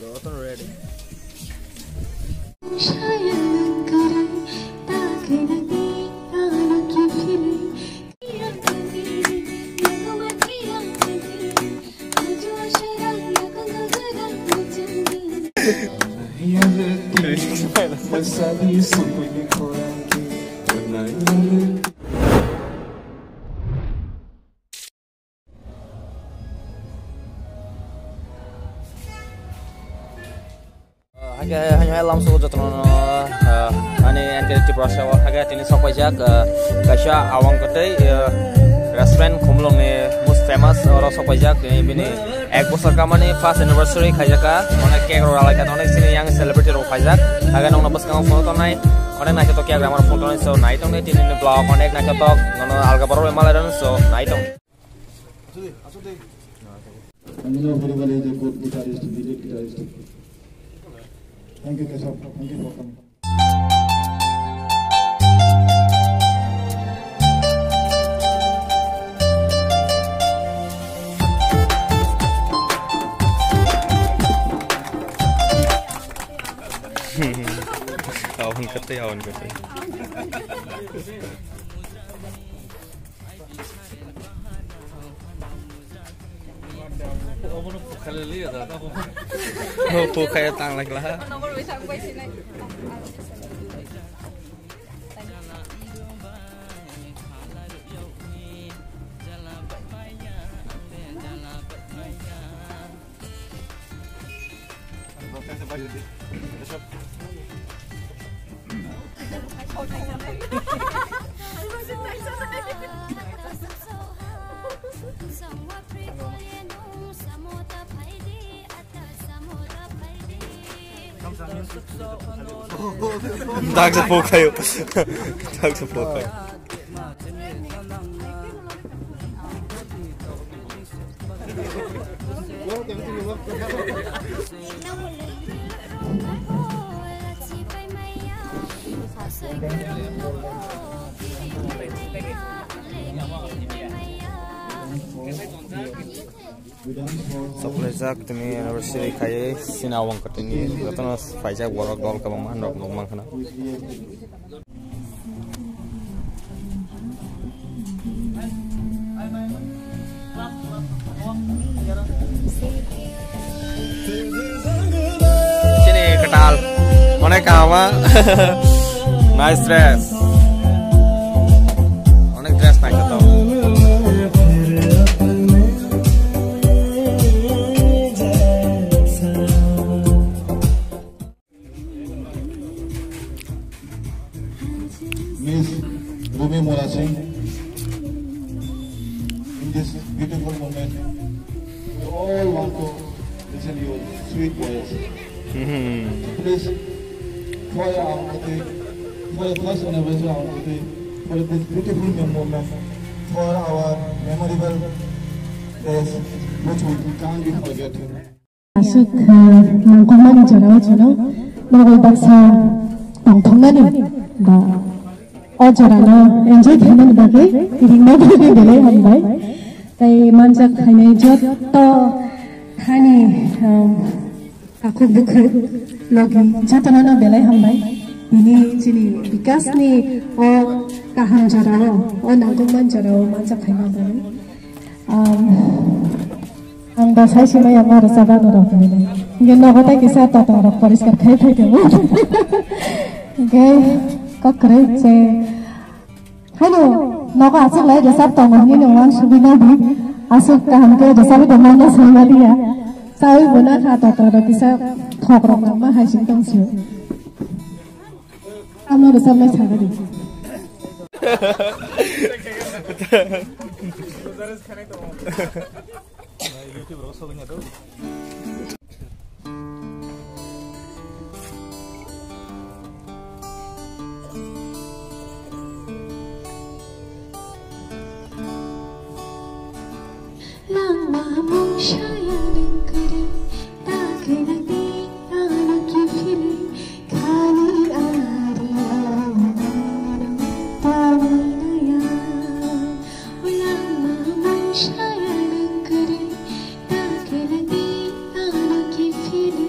So ready. Hanya langsung jatuh ani anti proses awal harga ini sampai jag kasih awang ketai restoran kumlong ni most famous orang sampai jag ini ek bosar kamane first anniversary kajaka onek cake rola lagi onek sini yang celebrity ro kajak harga nong nabas kamu foto naik onek nak cetok cake ramar foto naik so naik tong ni ini blog onek nak cetok nono alga baru emalan so naik tong. Thank you, Keshav. Thank you for coming. Awan kete. Oh, kayak tang lagi lah. Tak sepuluh kayu. Soplezak tini anniversary kaya sinawang katini katana faizak borok dol kaman rok nomang kana sini ketal mana kawa nice dress onek dress naik ketau Miss Bhumi Mola Singh, in this beautiful moment, we all want to listen to your sweet voice. Please, for our for the first anniversary of our for this beautiful moment, for our memorable days, which we can't be forgetting. Asuk nangkuman jarawa jono, nangkul baksa tangtongan ba. Ojarana enjoy khanan bagi ringma bagi belai hambai tai manjak khaine jot to khani aku buku lagi jatana belai hambai ini cili bikas ni o kaham jarao o nangkuman jarao manjak khaina bagi anda saya sih yang marah sabar orang ini mungkin nak kata kisah tata orang pariskar kaya kaya okay kok keren sih hello naga asal lah jasa tongong ini orang subina bi asal kaham ke jasa bi domana sama dia saya guna kata tata kisah thok rong nama hai sing tong siu kamu bisa mai cara di lama mong saya dengar tak lagi anak kifili kali ada paminaya lama mong saya dengar tak lagi anak kifili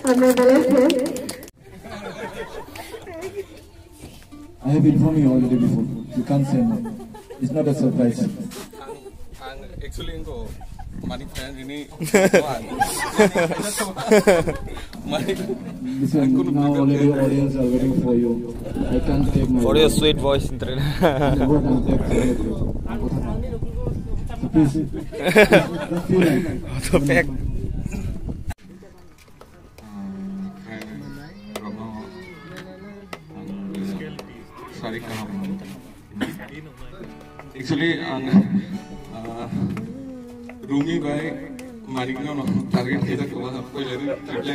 I have informed you already before. You can't say no. It's not a surprise. Actually, money fan ini. Listen, now already audience are waiting for you. I can't take my. For your sweet voice, internet. So please, feel like. The back. Sorry, actually, Rumi by Marino target is a target.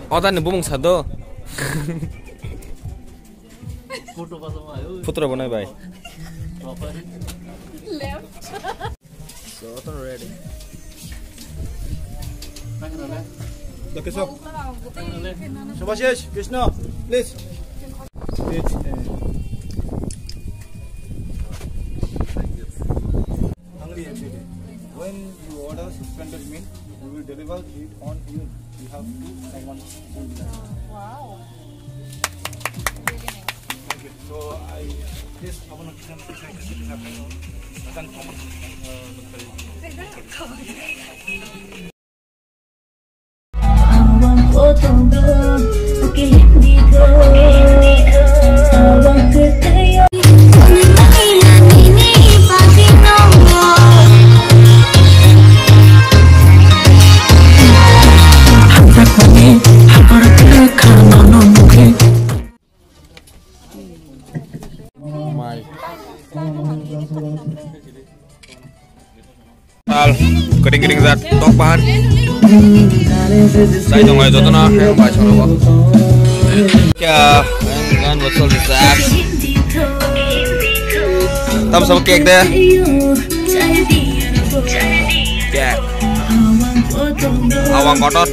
어단에 무봉 사도 Putra banai bhai. So ready. Okay, so. Subhashish, Krishna, please. Hungry every day. When you order suspended meat, we will deliver it on you. You have to someone. Wow. So I this Kering-kering zat tok bahan. Saya tunggu itu na yang baca apa. Ya, kan betul zat. Tam sama cake deh. Cake. Awang kotor.